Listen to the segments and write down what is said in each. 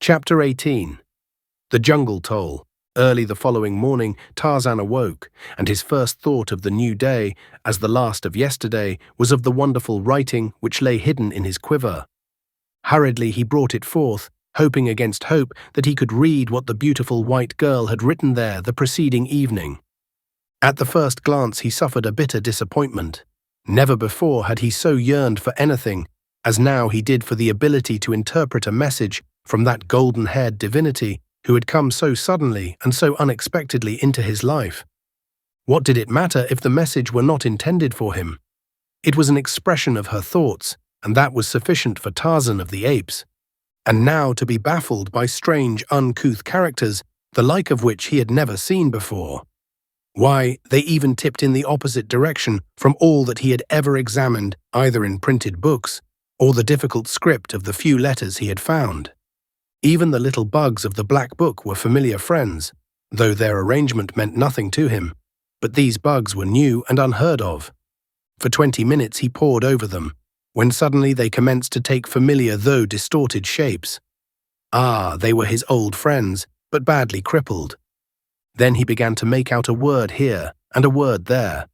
Chapter 18. The Jungle Toll. Early the following morning, Tarzan awoke, and his first thought of the new day, as the last of yesterday, was of the wonderful writing which lay hidden in his quiver. Hurriedly he brought it forth, hoping against hope that he could read what the beautiful white girl had written there the preceding evening. At the first glance he suffered a bitter disappointment. Never before had he so yearned for anything, as now he did for the ability to interpret a message from that golden-haired divinity who had come so suddenly and so unexpectedly into his life. What did it matter if the message were not intended for him? It was an expression of her thoughts, and that was sufficient for Tarzan of the Apes. And now to be baffled by strange, uncouth characters, the like of which he had never seen before. Why, they even tipped in the opposite direction from all that he had ever examined, either in printed books or the difficult script of the few letters he had found. Even the little bugs of the black book were familiar friends, though their arrangement meant nothing to him. But these bugs were new and unheard of. For 20 minutes he pored over them, when suddenly they commenced to take familiar though distorted shapes. Ah, they were his old friends, but badly crippled. Then he began to make out a word here and a word there.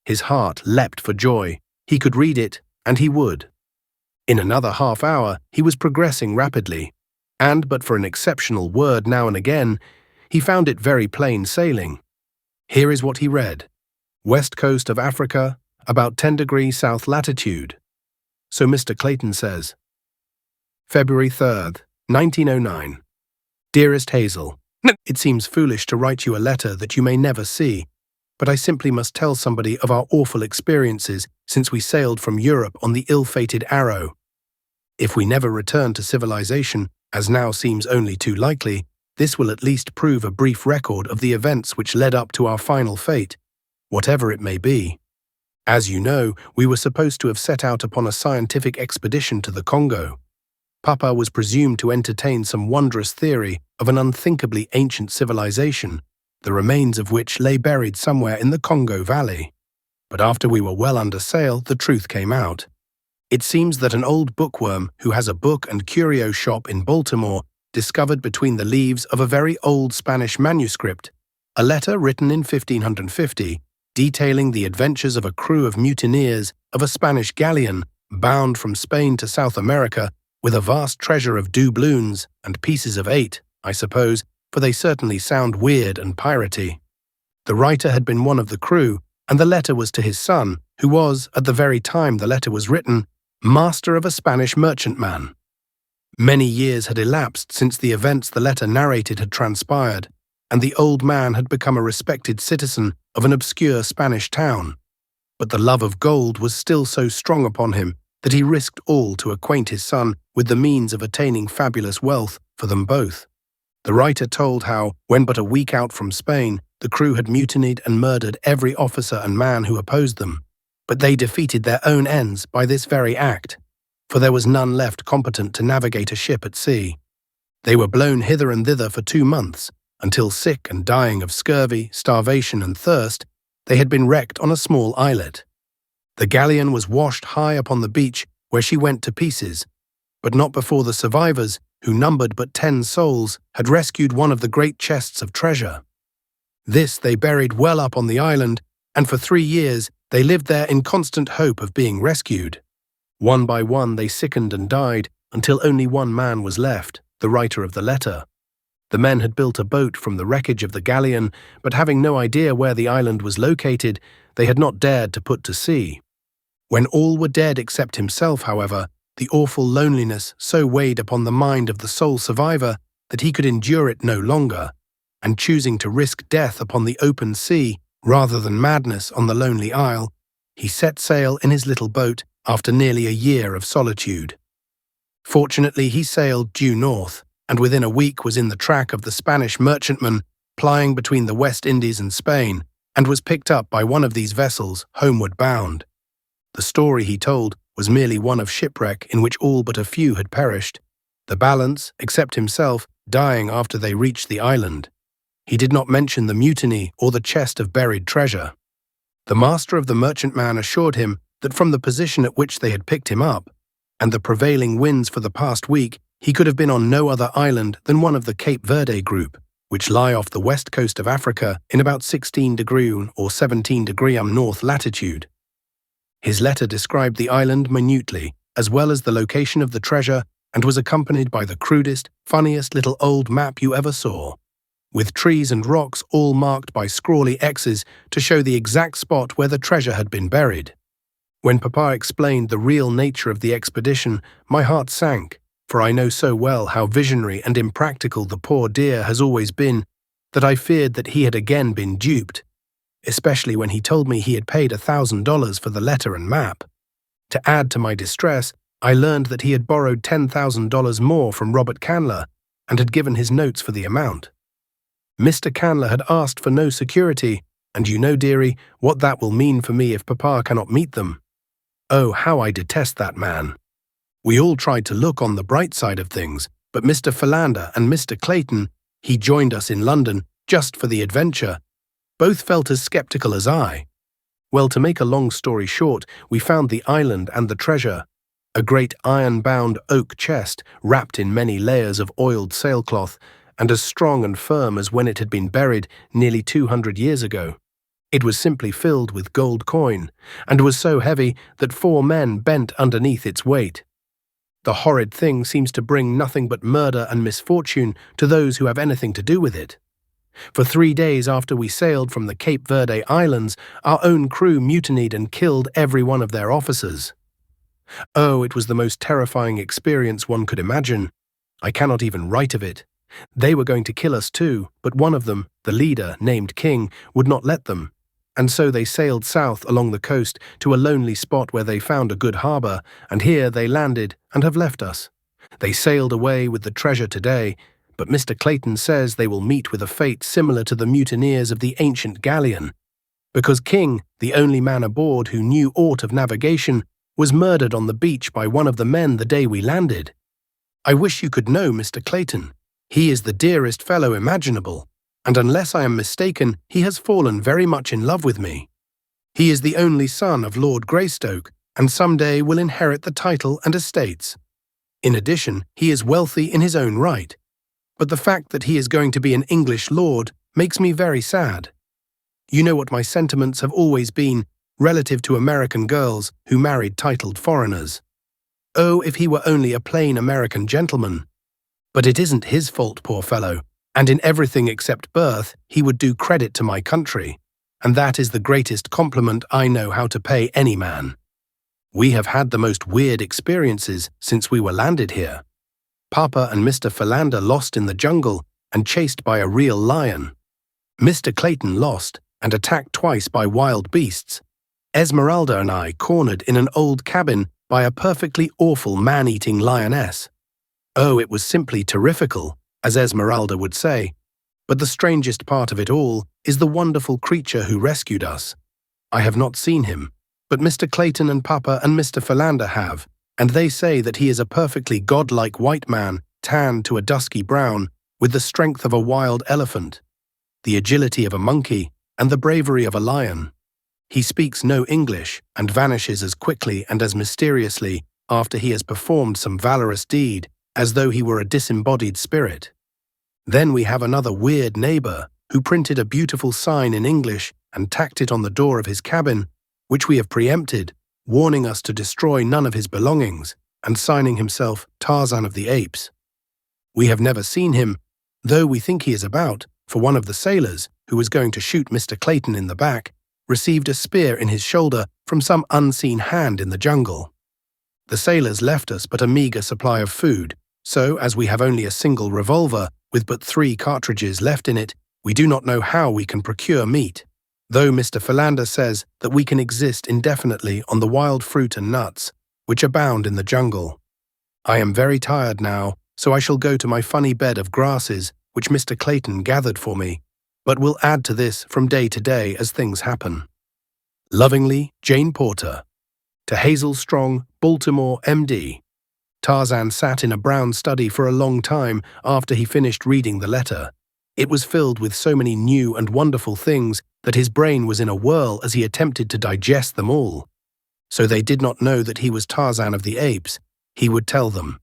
His heart leapt for joy. He could read it, and he would. In another half hour he was progressing rapidly, and but for an exceptional word now and again, he found it very plain sailing. Here is what he read: West coast of Africa, about 10 degrees south latitude. So Mr. Clayton says, February 3rd, 1909. Dearest Hazel, it seems foolish to write you a letter that you may never see, but I simply must tell somebody of our awful experiences since we sailed from Europe on the ill-fated Arrow. If we never return to civilization, as now seems only too likely, this will at least prove a brief record of the events which led up to our final fate, whatever it may be. As you know, we were supposed to have set out upon a scientific expedition to the Congo. Papa was presumed to entertain some wondrous theory of an unthinkably ancient civilization, the remains of which lay buried somewhere in the Congo Valley. But after we were well under sail, the truth came out. It seems that an old bookworm who has a book and curio shop in Baltimore discovered between the leaves of a very old Spanish manuscript a letter written in 1550 detailing the adventures of a crew of mutineers of a Spanish galleon bound from Spain to South America with a vast treasure of doubloons and pieces of 8, I suppose, for they certainly sound weird and piratey. The writer had been one of the crew, and the letter was to his son, who was, at the very time the letter was written, master of a Spanish merchantman. Many years had elapsed since the events the letter narrated had transpired, and the old man had become a respected citizen of an obscure Spanish town. But the love of gold was still so strong upon him that he risked all to acquaint his son with the means of attaining fabulous wealth for them both. The writer told how, when but a week out from Spain, the crew had mutinied and murdered every officer and man who opposed them. But they defeated their own ends by this very act, for there was none left competent to navigate a ship at sea. They were blown hither and thither for 2 months, until sick and dying of scurvy, starvation and thirst, they had been wrecked on a small islet. The galleon was washed high upon the beach, where she went to pieces, but not before the survivors, who numbered but 10 souls, had rescued one of the great chests of treasure. This they buried well up on the island, and for 3 years they lived there in constant hope of being rescued. One by one they sickened and died, until only one man was left, the writer of the letter. The men had built a boat from the wreckage of the galleon, but having no idea where the island was located, they had not dared to put to sea. When all were dead except himself, however, the awful loneliness so weighed upon the mind of the sole survivor that he could endure it no longer, and choosing to risk death upon the open sea rather than madness on the lonely isle, he set sail in his little boat after nearly a year of solitude. Fortunately, he sailed due north, and within a week was in the track of the Spanish merchantman plying between the West Indies and Spain, and was picked up by one of these vessels, homeward bound. The story he told was merely one of shipwreck in which all but a few had perished, the balance, except himself, dying after they reached the island. He did not mention the mutiny or the chest of buried treasure. The master of the merchantman assured him that from the position at which they had picked him up, and the prevailing winds for the past week, He could have been on no other island than one of the Cape Verde group, which lie off the west coast of Africa in about 16° or 17° north latitude. His letter described the island minutely, as well as the location of the treasure, and was accompanied by the crudest, funniest little old map you ever saw, with trees and rocks all marked by scrawly X's to show the exact spot where the treasure had been buried. When Papa explained the real nature of the expedition, my heart sank, for I know so well how visionary and impractical the poor dear has always been that I feared that he had again been duped, especially when he told me he had paid $1,000 for the letter and map. To add to my distress, I learned that he had borrowed $10,000 more from Robert Candler and had given his notes for the amount. Mr. Candler had asked for no security, and you know, dearie, what that will mean for me if Papa cannot meet them. Oh, how I detest that man. We all tried to look on the bright side of things, but Mr. Philander and Mr. Clayton, he joined us in London just for the adventure, both felt as skeptical as I. Well, to make a long story short, we found the island and the treasure, a great iron-bound oak chest wrapped in many layers of oiled sailcloth and as strong and firm as when it had been buried nearly 200 years ago. It was simply filled with gold coin, and was so heavy that 4 men bent underneath its weight. The horrid thing seems to bring nothing but murder and misfortune to those who have anything to do with it. For 3 days after we sailed from the Cape Verde Islands, our own crew mutinied and killed every one of their officers. Oh, it was the most terrifying experience one could imagine. I cannot even write of it. They were going to kill us too, but one of them, the leader, named King, would not let them. And so they sailed south along the coast to a lonely spot where they found a good harbor, and here they landed and have left us. They sailed away with the treasure today, but Mr. Clayton says they will meet with a fate similar to the mutineers of the ancient galleon, because King, the only man aboard who knew aught of navigation, was murdered on the beach by one of the men the day we landed. I wish you could know Mr. Clayton. He is the dearest fellow imaginable, and unless I am mistaken, he has fallen very much in love with me. He is the only son of Lord Greystoke, and someday will inherit the title and estates. In addition, he is wealthy in his own right, but the fact that he is going to be an English lord makes me very sad. You know what my sentiments have always been relative to American girls who married titled foreigners. Oh, if he were only a plain American gentleman. But it isn't his fault, poor fellow, and in everything except birth he would do credit to my country, and that is the greatest compliment I know how to pay any man. We have had the most weird experiences since we were landed here. Papa and Mr. Philander lost in the jungle and chased by a real lion. Mr. Clayton lost and attacked twice by wild beasts. Esmeralda and I cornered in an old cabin by a perfectly awful man-eating lioness. Oh, it was simply terrifical, as Esmeralda would say. But the strangest part of it all is the wonderful creature who rescued us. I have not seen him, but Mr. Clayton and Papa and Mr. Philander have, and they say that he is a perfectly godlike white man, tanned to a dusky brown, with the strength of a wild elephant, the agility of a monkey, and the bravery of a lion. He speaks no English and vanishes as quickly and as mysteriously after he has performed some valorous deed, as though he were a disembodied spirit. Then we have another weird neighbor who printed a beautiful sign in English and tacked it on the door of his cabin, which we have preempted, warning us to destroy none of his belongings, and signing himself Tarzan of the Apes. We have never seen him, though we think he is about, for one of the sailors, who was going to shoot Mr. Clayton in the back, received a spear in his shoulder from some unseen hand in the jungle. The sailors left us but a meager supply of food, so as we have only a single revolver with but 3 cartridges left in it, we do not know how we can procure meat, though Mr. Philander says that we can exist indefinitely on the wild fruit and nuts, which abound in the jungle. I am very tired now, so I shall go to my funny bed of grasses, which Mr. Clayton gathered for me, but will add to this from day to day as things happen. Lovingly, Jane Porter. To Hazel Strong, Baltimore, MD. Tarzan sat in a brown study for a long time after he finished reading the letter. It was filled with so many new and wonderful things that his brain was in a whirl as he attempted to digest them all. So they did not know that he was Tarzan of the Apes. He would tell them.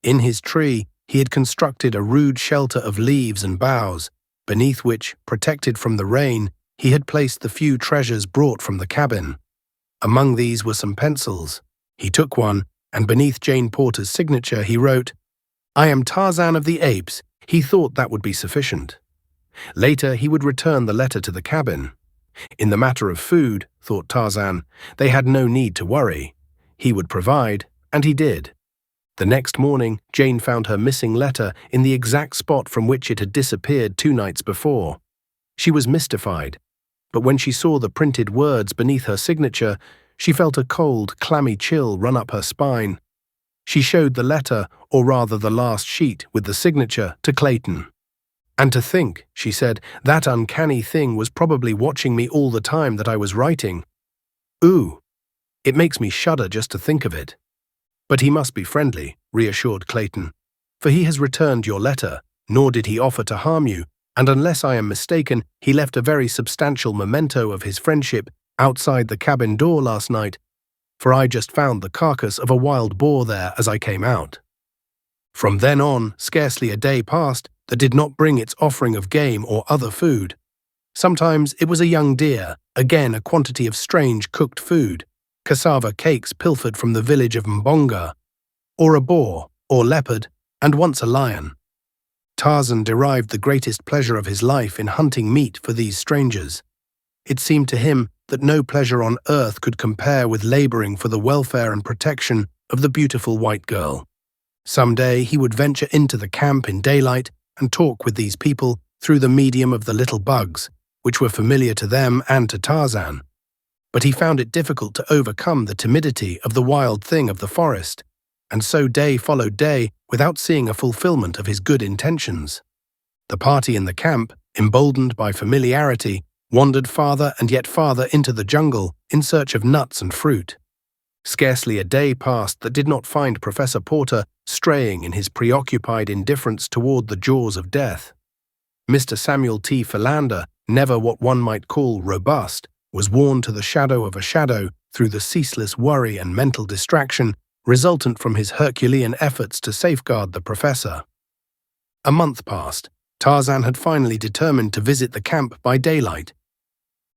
In his tree, he had constructed a rude shelter of leaves and boughs, beneath which, protected from the rain, he had placed the few treasures brought from the cabin. Among these were some pencils. He took one, and beneath Jane Porter's signature he wrote, "I am Tarzan of the Apes." He thought that would be sufficient. Later he would return the letter to the cabin. In the matter of food, thought Tarzan, they had no need to worry. He would provide, and he did. The next morning, Jane found her missing letter in the exact spot from which it had disappeared 2 nights before. She was mystified, but when she saw the printed words beneath her signature, she felt a cold, clammy chill run up her spine. She showed the letter, or rather the last sheet with the signature, to Clayton. "And to think," she said, "that uncanny thing was probably watching me all the time that I was writing. Ooh, it makes me shudder just to think of it." "But he must be friendly," reassured Clayton, "for he has returned your letter, nor did he offer to harm you, and unless I am mistaken, he left a very substantial memento of his friendship outside the cabin door last night, for I just found the carcass of a wild boar there as I came out." From then on, scarcely a day passed that did not bring its offering of game or other food. Sometimes it was a young deer, again a quantity of strange cooked food, cassava cakes pilfered from the village of Mbonga, or a boar, or leopard, and once a lion. Tarzan derived the greatest pleasure of his life in hunting meat for these strangers. It seemed to him that no pleasure on earth could compare with laboring for the welfare and protection of the beautiful white girl. Some day he would venture into the camp in daylight and talk with these people through the medium of the little bugs, which were familiar to them and to Tarzan. But he found it difficult to overcome the timidity of the wild thing of the forest, and so day followed day without seeing a fulfillment of his good intentions. The party in the camp, emboldened by familiarity, wandered farther and yet farther into the jungle in search of nuts and fruit. Scarcely a day passed that did not find Professor Porter straying in his preoccupied indifference toward the jaws of death. Mr. Samuel T. Philander, never what one might call robust, was worn to the shadow of a shadow through the ceaseless worry and mental distraction resultant from his Herculean efforts to safeguard the professor. A month passed. Tarzan had finally determined to visit the camp by daylight.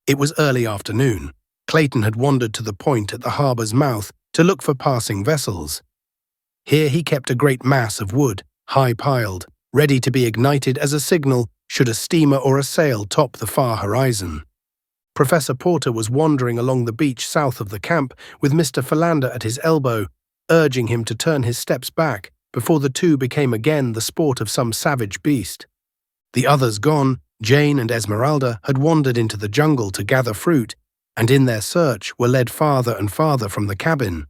It was early afternoon. Clayton had wandered to the point at the harbor's mouth to look for passing vessels. Here he kept a great mass of wood, high-piled, ready to be ignited as a signal should a steamer or a sail top the far horizon. Professor Porter was wandering along the beach south of the camp with Mr. Philander at his elbow, urging him to turn his steps back before the two became again the sport of some savage beast. The others gone, Jane and Esmeralda had wandered into the jungle to gather fruit, and in their search were led farther and farther from the cabin.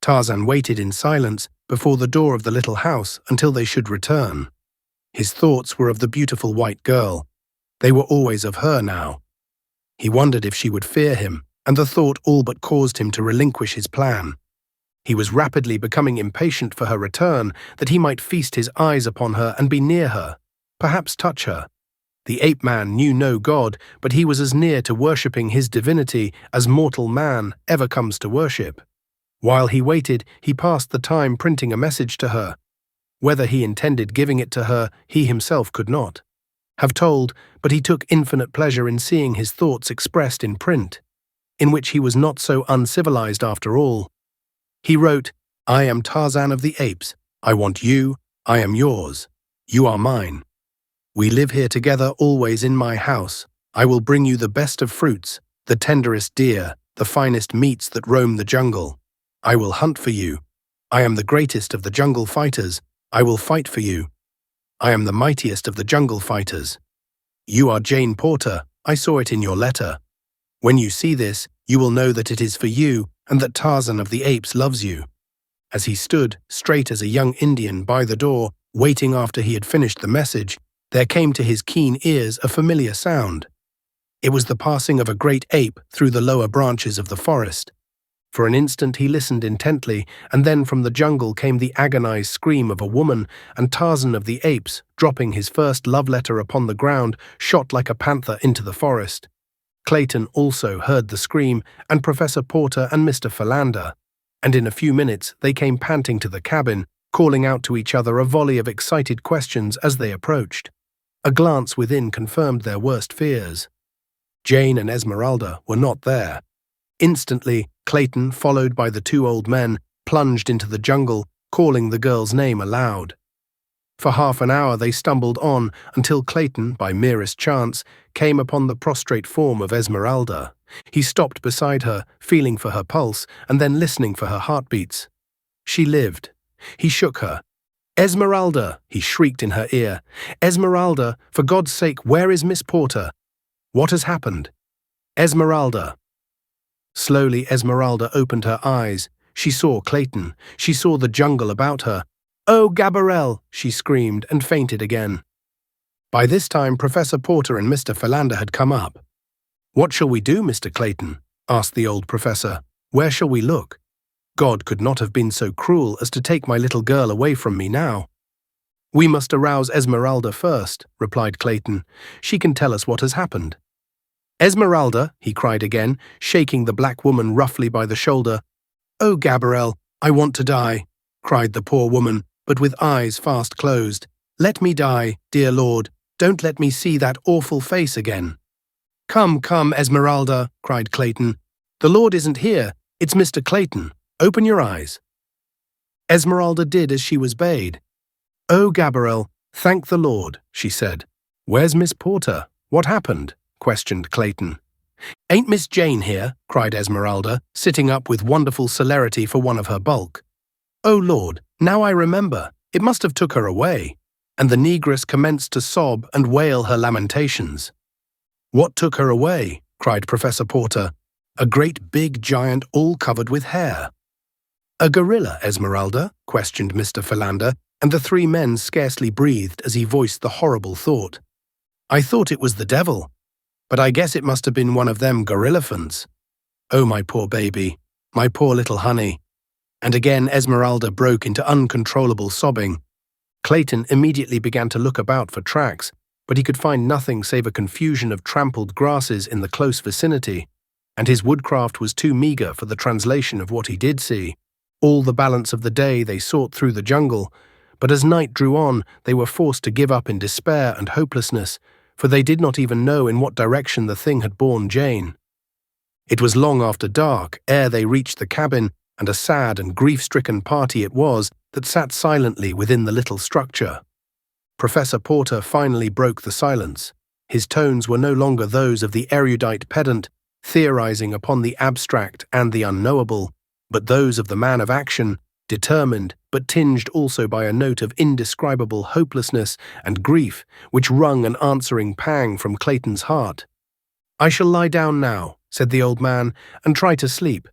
Tarzan waited in silence before the door of the little house until they should return. His thoughts were of the beautiful white girl. They were always of her now. He wondered if she would fear him, and the thought all but caused him to relinquish his plan. He was rapidly becoming impatient for her return, that he might feast his eyes upon her and be near her, perhaps touch her. The ape-man knew no god, but he was as near to worshipping his divinity as mortal man ever comes to worship. While he waited, he passed the time printing a message to her. Whether he intended giving it to her, he himself could not have told, but he took infinite pleasure in seeing his thoughts expressed in print, in which he was not so uncivilized after all. He wrote, "I am Tarzan of the Apes. I want you, I am yours. You are mine. We live here together always in my house. I will bring you the best of fruits, the tenderest deer, the finest meats that roam the jungle. I will hunt for you. I am the greatest of the jungle fighters. I will fight for you. I am the mightiest of the jungle fighters. You are Jane Porter. I saw it in your letter. When you see this, you will know that it is for you and that Tarzan of the Apes loves you." As he stood, straight as a young Indian, by the door, waiting after he had finished the message, there came to his keen ears a familiar sound. It was the passing of a great ape through the lower branches of the forest. For an instant he listened intently, and then from the jungle came the agonized scream of a woman, and Tarzan of the Apes, dropping his first love letter upon the ground, shot like a panther into the forest. Clayton also heard the scream, and Professor Porter and Mr. Philander, and in a few minutes they came panting to the cabin, calling out to each other a volley of excited questions as they approached. A glance within confirmed their worst fears. Jane and Esmeralda were not there. Instantly, Clayton, followed by the two old men, plunged into the jungle, calling the girl's name aloud. For half an hour they stumbled on until Clayton, by merest chance, came upon the prostrate form of Esmeralda. He stopped beside her, feeling for her pulse and then listening for her heartbeats. She lived. He shook her. "Esmeralda!" he shrieked in her ear. "Esmeralda, for God's sake, where is Miss Porter? What has happened? Esmeralda!" Slowly Esmeralda opened her eyes. She saw Clayton. She saw the jungle about her. "Oh, Gabrielle!" she screamed and fainted again. By this time, Professor Porter and Mr. Philander had come up. "What shall we do, Mr. Clayton?" asked the old professor. "Where shall we look? God could not have been so cruel as to take my little girl away from me now." "We must arouse Esmeralda first," replied Clayton. "She can tell us what has happened." "Esmeralda!" he cried again, shaking the black woman roughly by the shoulder. "Oh, Gabrielle, I want to die," cried the poor woman, but with eyes fast closed. "Let me die, dear Lord. Don't let me see that awful face again." "Come, come, Esmeralda," cried Clayton. "The Lord isn't here. It's Mr. Clayton. Open your eyes." Esmeralda did as she was bade. "Oh, Gabrielle, thank the Lord," she said. "Where's Miss Porter? What happened?" questioned Clayton. "Ain't Miss Jane here?" cried Esmeralda, sitting up with wonderful celerity for one of her bulk. "Oh, Lord, now I remember. It must have took her away." And the negress commenced to sob and wail her lamentations. "What took her away?" cried Professor Porter. "A great big giant all covered with hair." "A gorilla, Esmeralda?" questioned Mr. Philander, and the three men scarcely breathed as he voiced the horrible thought. "I thought it was the devil, but I guess it must have been one of them gorillafants. Oh, my poor baby, my poor little honey." And again Esmeralda broke into uncontrollable sobbing. Clayton immediately began to look about for tracks, but he could find nothing save a confusion of trampled grasses in the close vicinity, and his woodcraft was too meager for the translation of what he did see. All the balance of the day they sought through the jungle, but as night drew on, they were forced to give up in despair and hopelessness, for they did not even know in what direction the thing had borne Jane. It was long after dark ere they reached the cabin, and a sad and grief-stricken party it was that sat silently within the little structure. Professor Porter finally broke the silence. His tones were no longer those of the erudite pedant, theorizing upon the abstract and the unknowable, but those of the man of action, determined, but tinged also by a note of indescribable hopelessness and grief, which wrung an answering pang from Clayton's heart. "I shall lie down now," said the old man, "and try to sleep.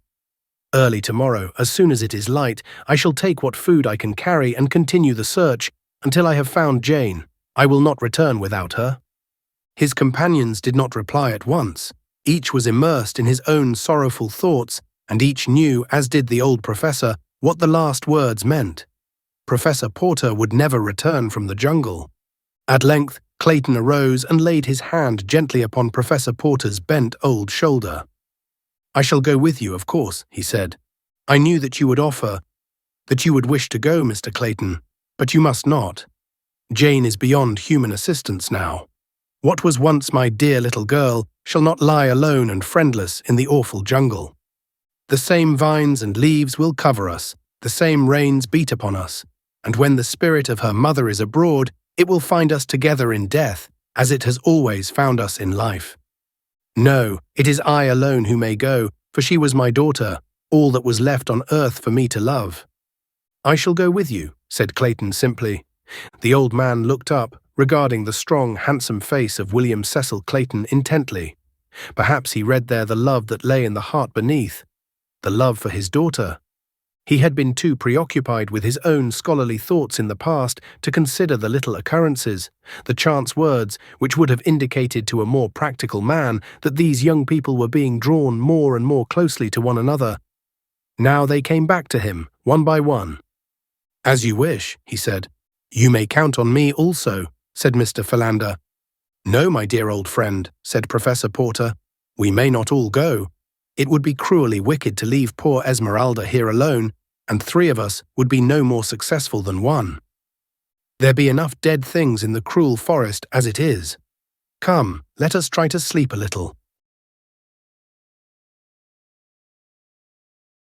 Early tomorrow, as soon as it is light, I shall take what food I can carry and continue the search until I have found Jane. I will not return without her." His companions did not reply at once. Each was immersed in his own sorrowful thoughts, and each knew, as did the old professor, what the last words meant. Professor Porter would never return from the jungle. At length, Clayton arose and laid his hand gently upon Professor Porter's bent old shoulder. "I shall go with you, of course," he said. "I knew that you would wish to go, Mr. Clayton, but you must not. Jane is beyond human assistance now. What was once my dear little girl shall not lie alone and friendless in the awful jungle. The same vines and leaves will cover us, the same rains beat upon us, and when the spirit of her mother is abroad, it will find us together in death, as it has always found us in life. No, it is I alone who may go, for she was my daughter, all that was left on earth for me to love." "I shall go with you," said Clayton simply. The old man looked up, regarding the strong, handsome face of William Cecil Clayton intently. Perhaps he read there the love that lay in the heart beneath, the love for his daughter. He had been too preoccupied with his own scholarly thoughts in the past to consider the little occurrences, the chance words which would have indicated to a more practical man that these young people were being drawn more and more closely to one another. Now they came back to him, one by one. "As you wish," he said. "You may count on me also," said Mr. Philander. "No, my dear old friend," said Professor Porter. "We may not all go. It would be cruelly wicked to leave poor Esmeralda here alone, and 3 of us would be no more successful than 1. There be enough dead things in the cruel forest as it is. Come, let us try to sleep a little.